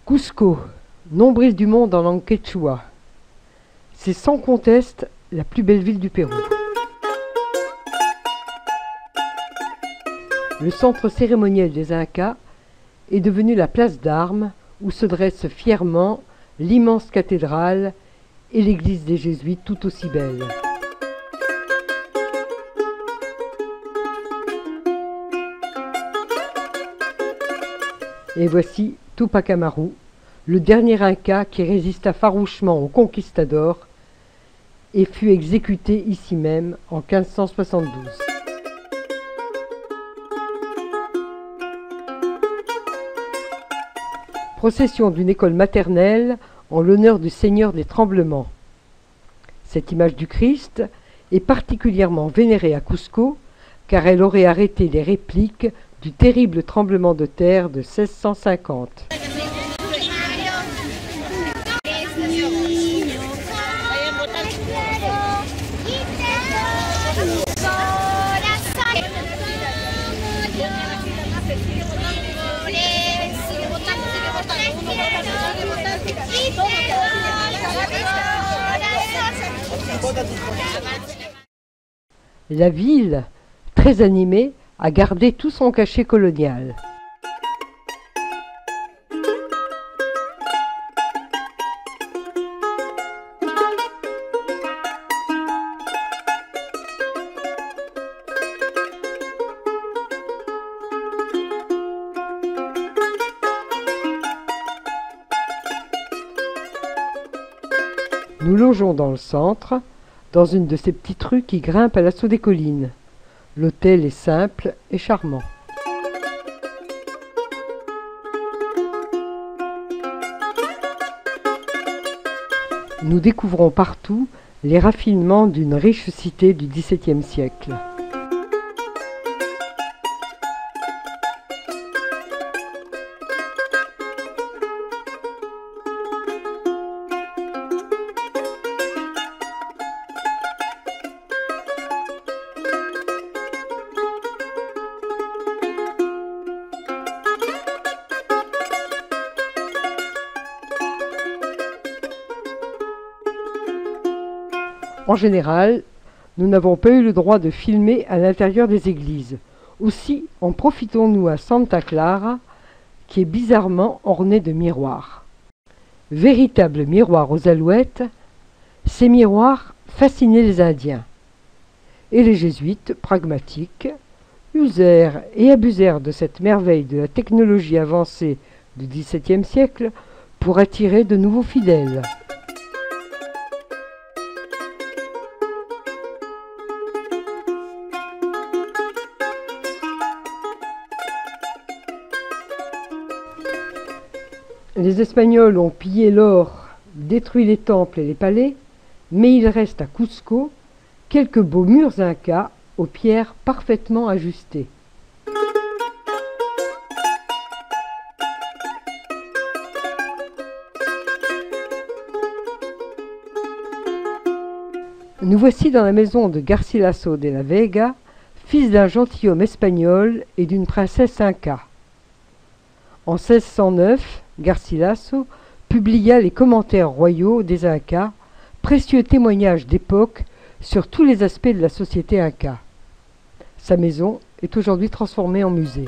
Cusco, nombril du monde en langue quechua. C'est sans conteste la plus belle ville du Pérou. Le centre cérémoniel des Incas est devenu la place d'armes où se dresse fièrement l'immense cathédrale et l'église des Jésuites tout aussi belle. Et voici Tupac Amaru, le dernier Inca qui résista farouchement aux conquistadors et fut exécuté ici même en 1572. Procession d'une école maternelle en l'honneur du Seigneur des Tremblements. Cette image du Christ est particulièrement vénérée à Cusco car elle aurait arrêté les répliques du terrible tremblement de terre de 1650. La ville, très animée, a gardé tout son cachet colonial. Nous logeons dans le centre, dans une de ces petites rues qui grimpent à l'assaut des collines. L'hôtel est simple et charmant. Nous découvrons partout les raffinements d'une riche cité du XVIIe siècle. En général, nous n'avons pas eu le droit de filmer à l'intérieur des églises. Aussi en profitons-nous à Santa Clara, qui est bizarrement ornée de miroirs. Véritables miroirs aux alouettes, ces miroirs fascinaient les Indiens. Et les jésuites, pragmatiques, usèrent et abusèrent de cette merveille de la technologie avancée du XVIIe siècle pour attirer de nouveaux fidèles. Les Espagnols ont pillé l'or, détruit les temples et les palais, mais il reste à Cusco quelques beaux murs incas aux pierres parfaitement ajustées. Nous voici dans la maison de Garcilaso de la Vega, fils d'un gentilhomme espagnol et d'une princesse inca. En 1609, Garcilaso publia les commentaires royaux des Incas, précieux témoignages d'époque sur tous les aspects de la société inca. Sa maison est aujourd'hui transformée en musée.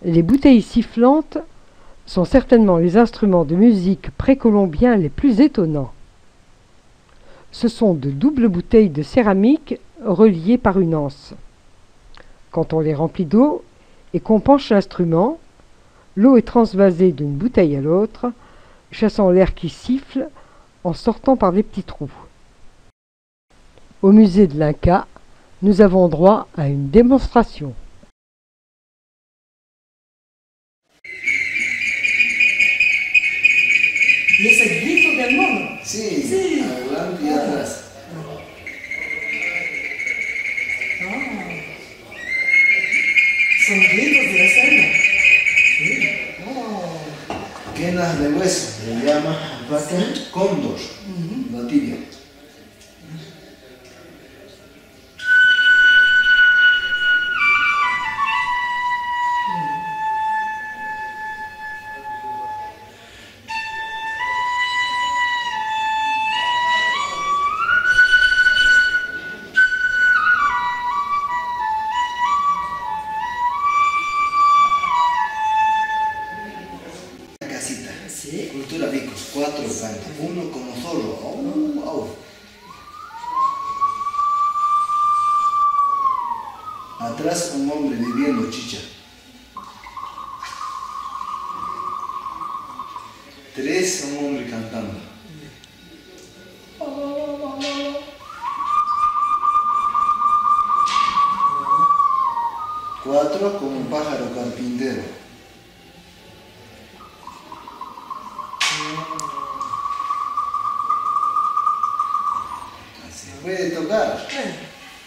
Les bouteilles sifflantes sont certainement les instruments de musique précolombiens les plus étonnants. Ce sont de doubles bouteilles de céramique reliées par une anse. Quand on les remplit d'eau et qu'on penche l'instrument, l'eau est transvasée d'une bouteille à l'autre, chassant l'air qui siffle en sortant par des petits trous. Au musée de l'Inca, nous avons droit à une démonstration. ¿Y es el grito del mono? Sí, Sí. adelante y atrás. Son gritos de la selva. Sí. piernas de hueso, se le llama vaca cóndor, la tibia. Cultura Vicos, 4 cantos, uno como zorro. Atrás un hombre viviendo chicha. 3, un hombre cantando. 4, como un pájaro carpintero. Se puede tocar,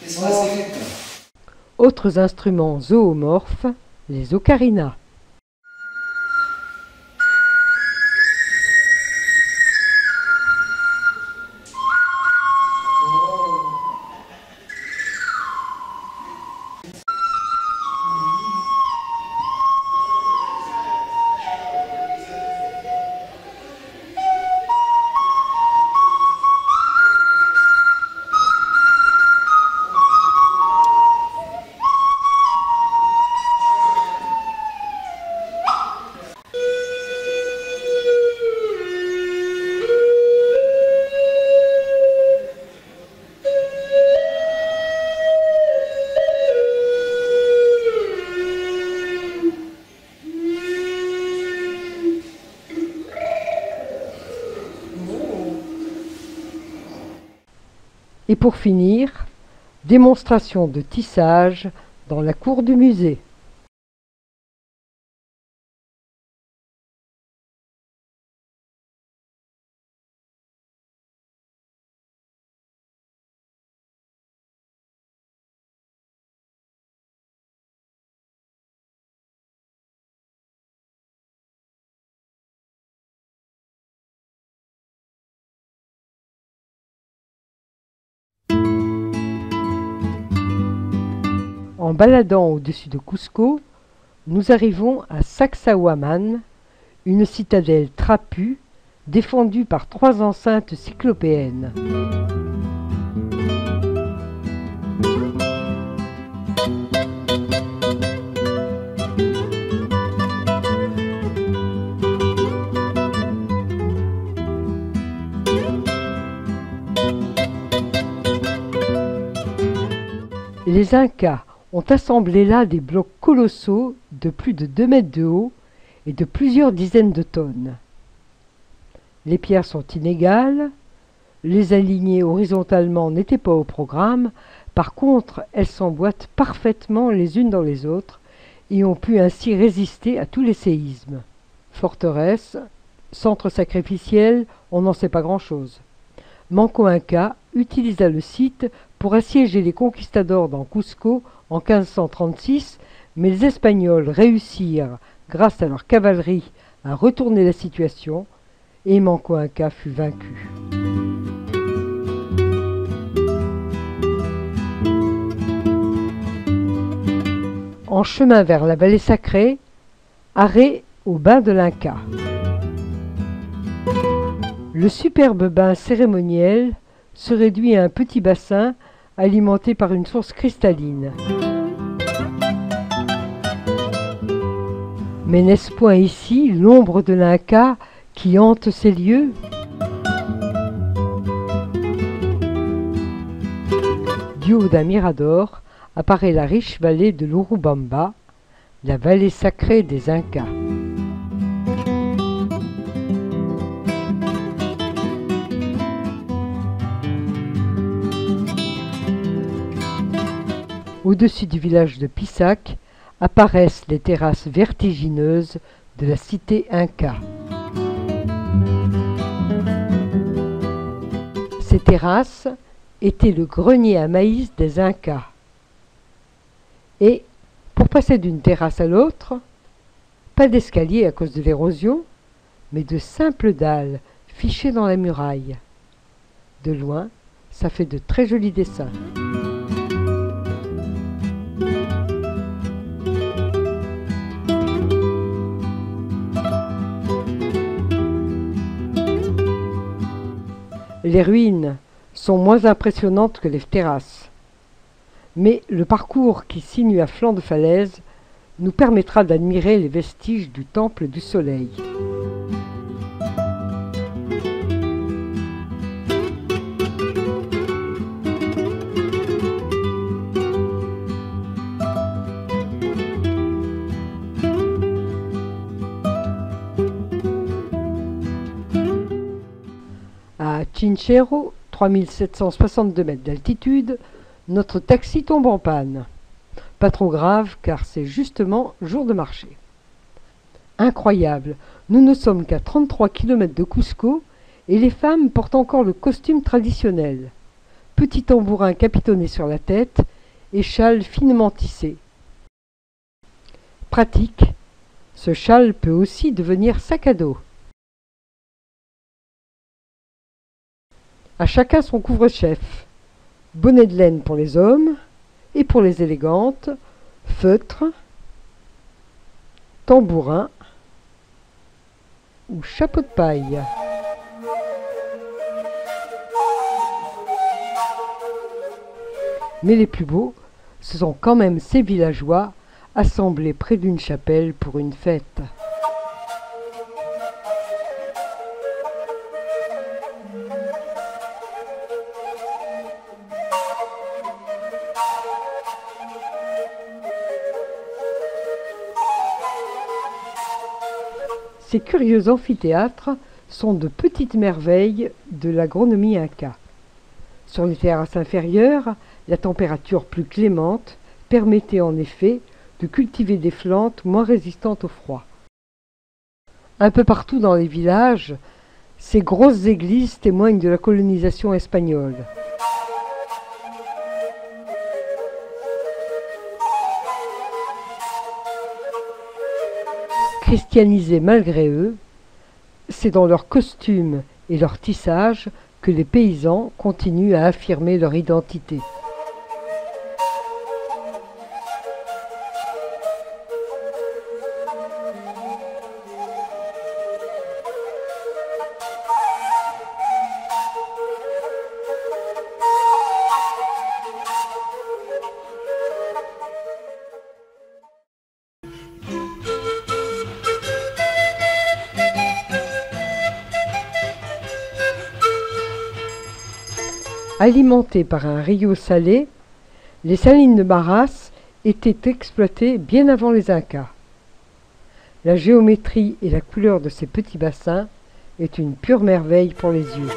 es facilito. Autres instruments zoomorphes, les ocarinas. Et pour finir, démonstration de tissage dans la cour du musée. En baladant au-dessus de Cusco, nous arrivons à Sacsayhuamán, une citadelle trapue défendue par 3 enceintes cyclopéennes. Les Incas ont assemblé là des blocs colossaux de plus de 2 mètres de haut et de plusieurs dizaines de tonnes. Les pierres sont inégales, les aligner horizontalement n'était pas au programme, par contre elles s'emboîtent parfaitement les unes dans les autres et ont pu ainsi résister à tous les séismes. Forteresse, centre sacrificiel, on n'en sait pas grand-chose. Manco Inca utilisa le site pour assiéger les conquistadors dans Cusco en 1536, mais les Espagnols réussirent, grâce à leur cavalerie, à retourner la situation et Manco Inca fut vaincu. En chemin vers la vallée sacrée, arrêt au bain de l'Inca. Le superbe bain cérémoniel se réduit à un petit bassin alimenté par une source cristalline. Mais n'est-ce point ici l'ombre de l'Inca qui hante ces lieux? Du haut d'un mirador apparaît la riche vallée de l'Urubamba, la vallée sacrée des Incas. Au-dessus du village de Pisac apparaissent les terrasses vertigineuses de la cité Inca. Ces terrasses étaient le grenier à maïs des Incas. Et, pour passer d'une terrasse à l'autre, pas d'escalier à cause de l'érosion, mais de simples dalles fichées dans la muraille. De loin, ça fait de très jolis dessins. Les ruines sont moins impressionnantes que les terrasses, mais le parcours qui signe à flanc de falaise nous permettra d'admirer les vestiges du temple du soleil. À Chinchero, 3762 mètres d'altitude, notre taxi tombe en panne. Pas trop grave car c'est justement jour de marché. Incroyable, nous ne sommes qu'à 33 km de Cusco et les femmes portent encore le costume traditionnel. Petit tambourin capitonné sur la tête et châle finement tissé. Pratique, ce châle peut aussi devenir sac à dos. À chacun son couvre-chef. Bonnet de laine pour les hommes et pour les élégantes, feutre, tambourin ou chapeau de paille. Mais les plus beaux, ce sont quand même ces villageois assemblés près d'une chapelle pour une fête. Ces curieux amphithéâtres sont de petites merveilles de l'agronomie inca. Sur les terrasses inférieures, la température plus clémente permettait en effet de cultiver des plantes moins résistantes au froid. Un peu partout dans les villages, ces grosses églises témoignent de la colonisation espagnole. Christianisés malgré eux, c'est dans leurs costumes et leur tissage que les paysans continuent à affirmer leur identité. Alimentés par un rio salé, les salines de Maras étaient exploitées bien avant les Incas. La géométrie et la couleur de ces petits bassins est une pure merveille pour les yeux.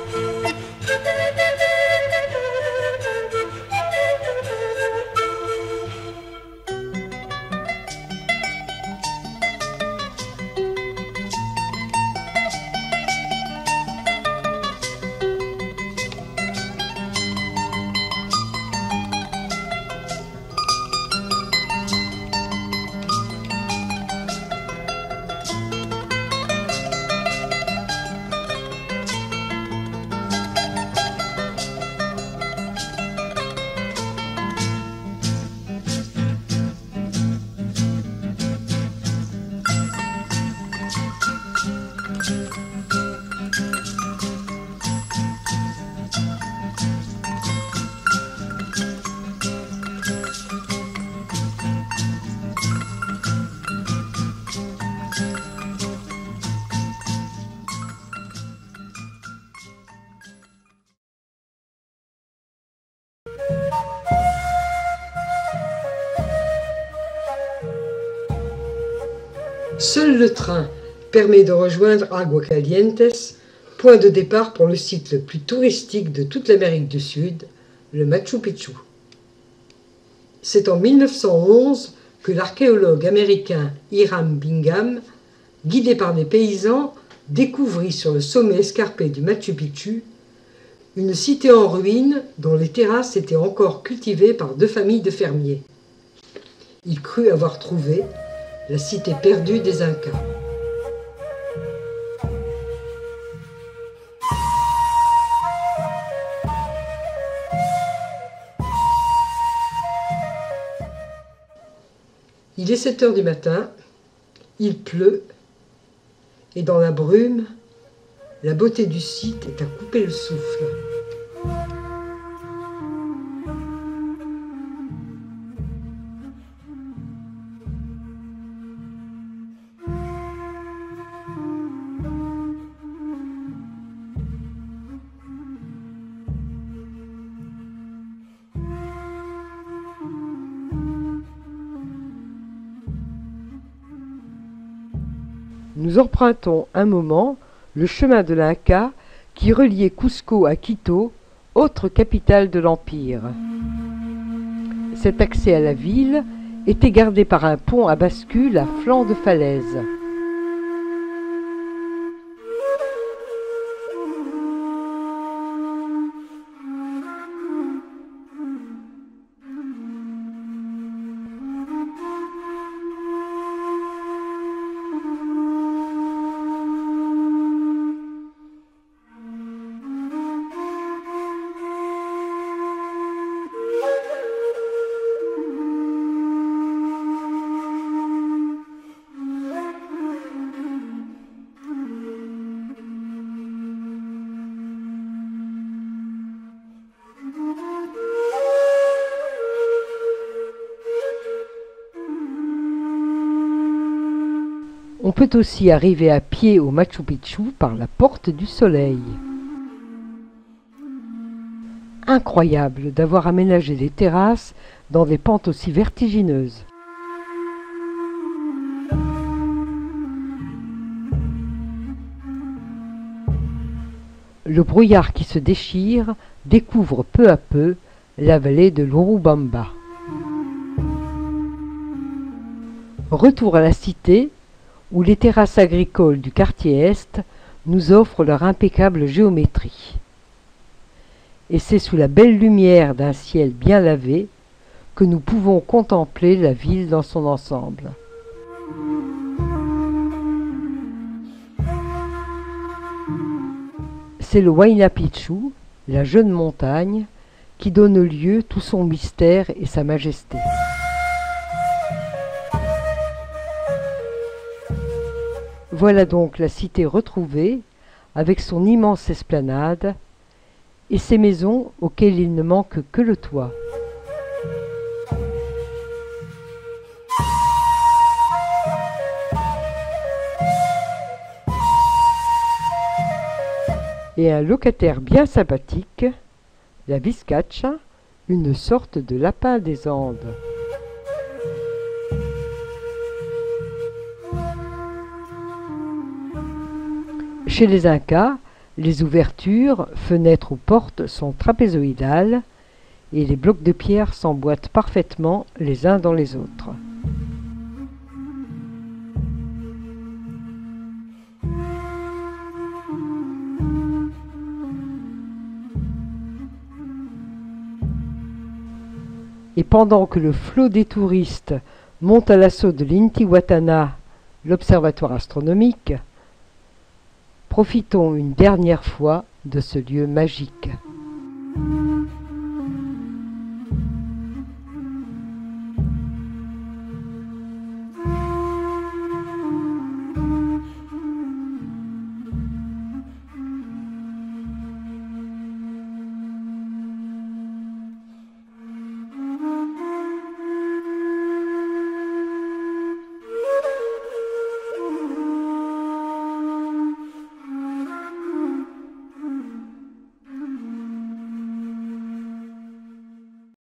Seul le train permet de rejoindre Aguascalientes, point de départ pour le site le plus touristique de toute l'Amérique du Sud, le Machu Picchu. C'est en 1911 que l'archéologue américain Hiram Bingham, guidé par des paysans, découvrit sur le sommet escarpé du Machu Picchu une cité en ruine dont les terrasses étaient encore cultivées par 2 familles de fermiers. Il crut avoir trouvé la cité perdue des Incas. Il est 7 heures du matin, il pleut, et dans la brume, la beauté du site est à couper le souffle. Nous empruntons un moment le chemin de l'Inca qui reliait Cusco à Quito, autre capitale de l'Empire. Cet accès à la ville était gardé par un pont à bascule à flanc de falaise. On peut aussi arriver à pied au Machu Picchu par la Porte du Soleil. Incroyable d'avoir aménagé des terrasses dans des pentes aussi vertigineuses. Le brouillard qui se déchire découvre peu à peu la vallée de l'Urubamba. Retour à la cité, où les terrasses agricoles du quartier Est nous offrent leur impeccable géométrie. Et c'est sous la belle lumière d'un ciel bien lavé que nous pouvons contempler la ville dans son ensemble. C'est le Huayna Picchu, la jeune montagne, qui donne au lieu tout son mystère et sa majesté. Voilà donc la cité retrouvée, avec son immense esplanade, et ses maisons auxquelles il ne manque que le toit. Et un locataire bien sympathique, la Vizcacha, une sorte de lapin des Andes. Chez les Incas, les ouvertures, fenêtres ou portes sont trapézoïdales et les blocs de pierre s'emboîtent parfaitement les uns dans les autres. Et pendant que le flot des touristes monte à l'assaut de l'Intihuatana, l'observatoire astronomique, profitons une dernière fois de ce lieu magique.